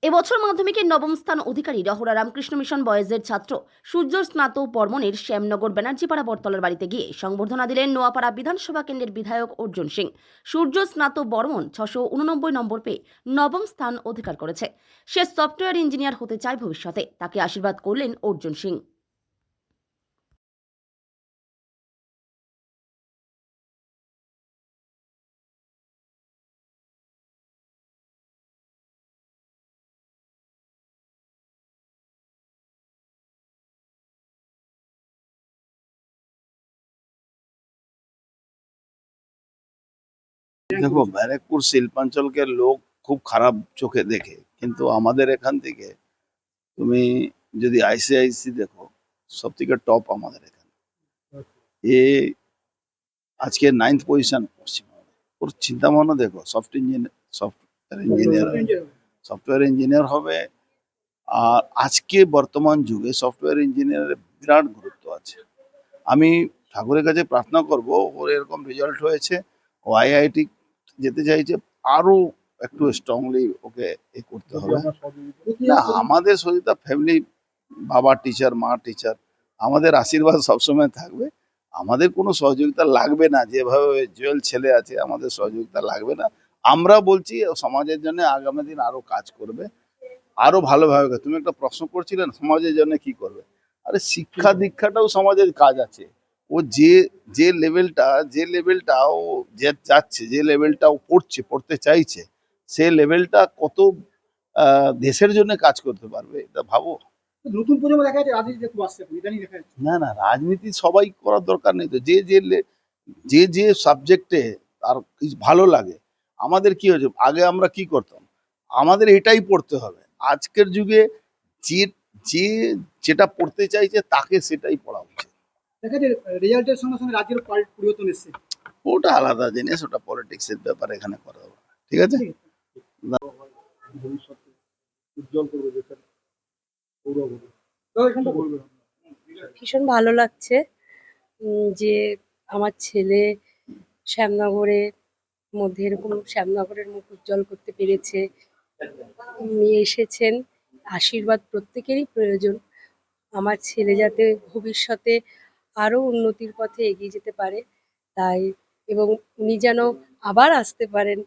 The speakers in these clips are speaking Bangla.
এবছর মাধ্যমিকের নবম স্থান অধিকারী রহরা রামকৃষ্ণ মিশন বয়েজের ছাত্র সূর্য স্নাত বর্মনের শ্যামনগর ব্যানার্জিপাড়া বটতলার বাড়িতে গিয়ে সংবর্ধনা দিলেন নোয়াপাড়া বিধানসভা কেন্দ্রের বিধায়ক অর্জুন সিং। সূর্য স্নাত বর্মন 689 নম্বর পেয়ে নবম স্থান অধিকার করেছে। সে সফটওয়্যার ইঞ্জিনিয়ার হতে চায় ভবিষ্যতে। তাকে আশীর্বাদ করলেন অর্জুন সিং। দেখো, ব্যারাকপুর শিল্পাঞ্চলকে লোক খুব খারাপ চোখে দেখে, কিন্তু আমাদের এখান থেকে তুমি যদি আইসিআইসি দেখো, সব থেকে টপ আমাদের এখানে। এ আজকে 9th পজিশন পশ্চিমবঙ্গে। ওর চিন্তা ভাবনা দেখো, সফটওয়্যার ইঞ্জিনিয়ার হবে। আর আজকে বর্তমান যুগে সফটওয়্যার ইঞ্জিনিয়ারের বিরাট গুরুত্ব আছে। আমি ঠাকুরের কাছে প্রার্থনা করব, ওর এরকম রেজাল্ট হয়েছে, ও আইআইটি যেতে চাইছে, আরো একটু স্ট্রংলি ওকে এ করতে হবে। না, আমাদের সহিতা ফ্যামিলি, বাবা টিচার, মা টিচার, আমাদের আশীর্বাদ সবসময় থাকবে। আমাদের কোনো সহযোগিতা লাগবে না, যেভাবে জুয়েল ছেলে আছে আমাদের সহযোগিতা লাগবে না। আমরা বলছি সমাজের জন্য আগামী দিন আরো কাজ করবে, আরো ভালোভাবে। তুমি একটা প্রশ্ন করছিলেন সমাজের জন্য কি করবে। আরে শিক্ষা দীক্ষাটাও সমাজের কাজ আছে। ও যে লেভেলটা ও যে যাচ্ছে, যে লেভেলটা ও পড়তে চাইছে, সে লেভেলটা কত দেশের জন্য কাজ করতে পারবে, এটা ভাবো। নতুন প্রজন্ম দেখা যাচ্ছে রাজনীতি খুব আসছে, ইদানিং দেখা যাচ্ছে। না না, রাজনীতি সবাই করার দরকার নেই তো। যে সাবজেক্টে তার ভালো লাগে। আমাদের কি হয়েছে, আগে আমরা কি করতাম, আমাদের এটাই পড়তে হবে। আজকের যুগে যে যে যেটা পড়তে চাইছে তাকে সেটাই পড়া উচিত। দেখা যাচ্ছে রেজাল্টের সঙ্গে সঙ্গে রাজ্যের পরিবর্তন এসছে। ওটা আলাদা জিনিস, ওটা পলিটিক্স এর ব্যাপার, এখানে করা হবে না। ঠিক আছে। ভবিষ্যতে উজ্জ্বল করবে দেশের গৌরব। এখানটা বলবে। ভীষণ ভালো লাগছে যে আমার ছেলে শ্যামনগরের মধ্যে এরকম শ্যামনগরের মুখ উজ্জ্বল করতে পেরেছে। নিয়ে এসেছেন, আশীর্বাদ প্রত্যেকেরই প্রয়োজন। আমার ছেলে যাতে ভবিষ্যতে আরো উন্নতির পথে এগিয়ে যেতে পারে, তাই এবং উনি যেন আবার আসতে পারেন,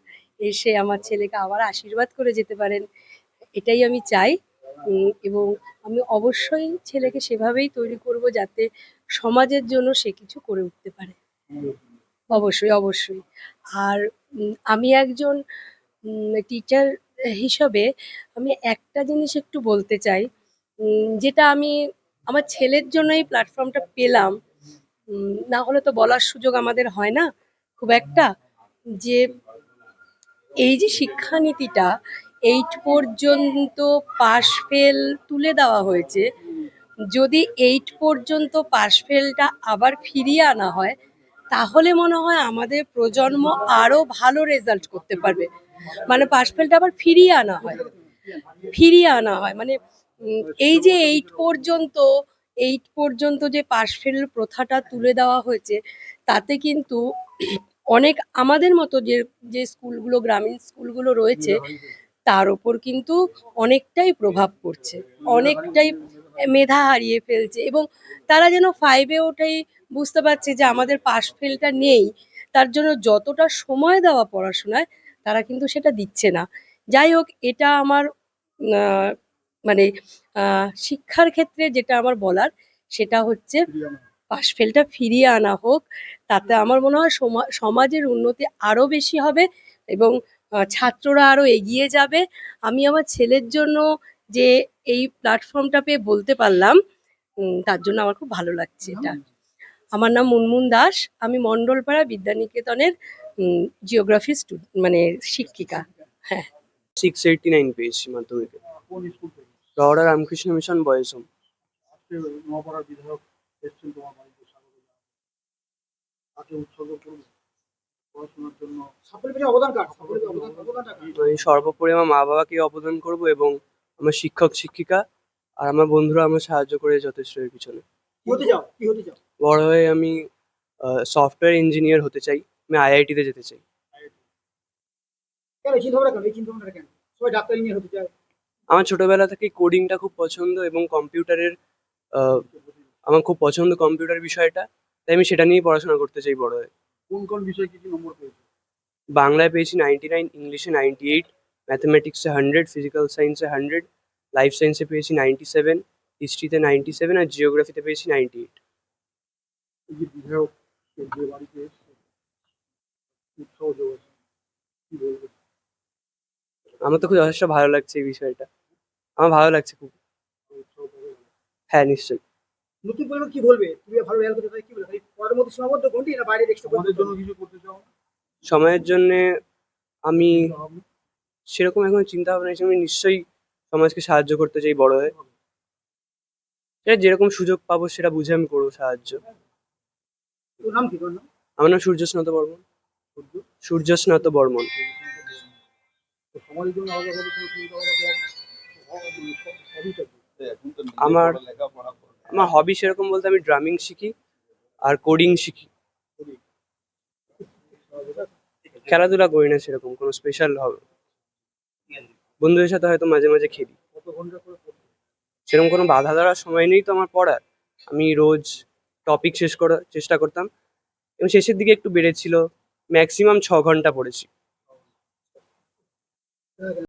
এসে আমার ছেলেকে আবার আশীর্বাদ করে যেতে পারেন, এটাই আমি চাই। এবং আমি অবশ্যই ছেলেকে সেভাবেই তৈরি করব যাতে সমাজের জন্য সে কিছু করে উঠতে পারে। অবশ্যই অবশ্যই। আর আমি একজন টিচার হিসাবে আমি একটা জিনিস একটু বলতে চাই, যেটা আমি আমার ছেলের জন্য এই প্ল্যাটফর্মটা পেলাম। না হলে তো বলার সুযোগ আমাদের হয় না খুব একটা, যে এই যে শিক্ষানীতিটা 8 পর্যন্ত পাশ ফেল তুলে দেওয়া হয়েছে, যদি 8 পর্যন্ত পাশ ফেলটা আবার ফিরিয়ে আনা হয়, তাহলে মনে হয় আমাদের প্রজন্ম আরো ভালো রেজাল্ট করতে পারবে। মানে পাশ ফেলটা আবার ফিরিয়ে আনা হয় মানে এই যে 8 পর্যন্ত যে পাশ ফেল প্রথাটা তুলে দেওয়া হয়েছে, তাতে কিন্তু অনেক আমাদের মতো যে যে স্কুলগুলো, গ্রামীণ স্কুলগুলো রয়েছে, তার ওপর কিন্তু অনেকটাই প্রভাব পড়ছে, অনেকটাই মেধা হারিয়ে ফেলছে, এবং তারা যেন 5-এ ওঠাই বুঝতে পারছে যে আমাদের পাশ ফেলটা নেই। তার জন্য যতটা সময় দেওয়া পড়াশোনায়, তারা কিন্তু সেটা দিচ্ছে না। যাই হোক, এটা আমার মানে শিক্ষার ক্ষেত্রে যেটা আমার বলার, সেটা হচ্ছে পাশ ফেলটা ফিরিয়ে আনা হোক। তাতে আমার মনে হয় সমাজের উন্নতি আরো বেশি হবে এবং ছাত্ররা আরো এগিয়ে যাবে। আমি আমার ছেলের জন্য যে এই প্ল্যাটফর্মটা পেয়ে বলতে পারলাম, তার জন্য আমার খুব ভালো লাগছে এটা। আমার নাম মুনমুন দাস, আমি মণ্ডলপাড়া বিদ্যানিকেতনের জিওগ্রাফি মানে শিক্ষিকা। হ্যাঁ। 689 পেয়েছি মাধ্যমিকে। কোন স্কুল থেকে? Rahara Ramakrishna mission boys home. আজকে নোয়াপাড়ার বিধায়ক এসেছেন তোমার বাড়িতে, স্বাগত জানাতে। তাকে উৎসর্গ করবে পড়াশোনার জন্য। সাফল্যের পেছনে অবদানটা কি? আমি সর্বোপরি আমার মা বাবাকে অবদান করব এবং আমার শিক্ষক শিক্ষিকা আর আমার বন্ধুরা আমার সাহায্য করে যথেষ্ট এর পিছনে। কি হতে চাও? বড় হয়ে আমি সফটওয়্যার ইঞ্জিনিয়ার হতে চাই। আমি আইআইটিতে যেতে চাই। কেন এই চিন্তাভাবনা কেন? সবাই ডাক্তার ইঞ্জিনিয়ার হতে চায়। আমার ছোটবেলা থেকেই কোডিংটা খুব পছন্দ এবং কম্পিউটারের আমার খুব পছন্দ কম্পিউটার বিষয়টা, তাই আমি সেটা নিয়েই পড়াশোনা করতে চাই বড় হয়ে। কোন কোন বিষয়ে কি কি নম্বর পেয়েছো? বাংলায় পেয়েছি 99, ইংলিশে 98, ম্যাথমেটিক্সে 100, ফিজিক্যাল সায়েন্সে 100, লাইফ সায়েন্সে পেয়েছি 97, হিস্ট্রিতে 97 আর জিওগ্রাফিতে পেয়েছি 98। এই যে বিধায়ক যে বাড়িতে এসছে উৎসাহ যোগাচ্ছে, কি বলবে? আমার তো খুব যথেষ্ট ভালো লাগছে এই বিষয়টা, আমার ভালো লাগছে খুব। উৎসাহ পাবে। হ্যাঁ, নিশ্চয়ই। নতুন পরিবার কি বলবে? তুমি ভালো রেজাল্ট করতে চাই কি বলবে? পড়ার মধ্যে সীমাবদ্ধ কোনটি না বাইরে এক্সট্রা আমাদের জন্য কিছু করতে চাও? সময়ের জন্য আমি সেরকম এখন চিন্তা ভাবনা হিসেবে আমি নিশ্চয়ই সমাজকে সাহায্য করতে চাই বড় হয়ে। সেটা যেরকম সুযোগ পাবো সেটা বুঝে আমি করবো সাহায্য। তোর নাম কি? তোর নাম? আমার নাম সূর্যস্নাত বর্মন। সূর্যস্নাত বর্মন। তো সমাজের জন্য আলাদা ভাবে কোনো চিন্তা ভাবনা হবিটা কি? আমার আমার হবি সেরকম বলতে আমি ড্রামিং শিখি আর কোডিং শিখি। খেলাধুলা করি না সেরকম কোনো স্পেশাল হবে। বন্ধুদের সাথে হয়তো মাঝে মাঝে খেলি। কত ঘন্টা করে পড়তে? সেরকম কোনো বাধা ধরার সময় নেই তো আমার পড়ার। আমি রোজ টপিক শেষ করার চেষ্টা করতাম এবং শেষের দিকে একটু বেড়েছিল, ম্যাক্সিমাম 6 ঘন্টা পড়েছি।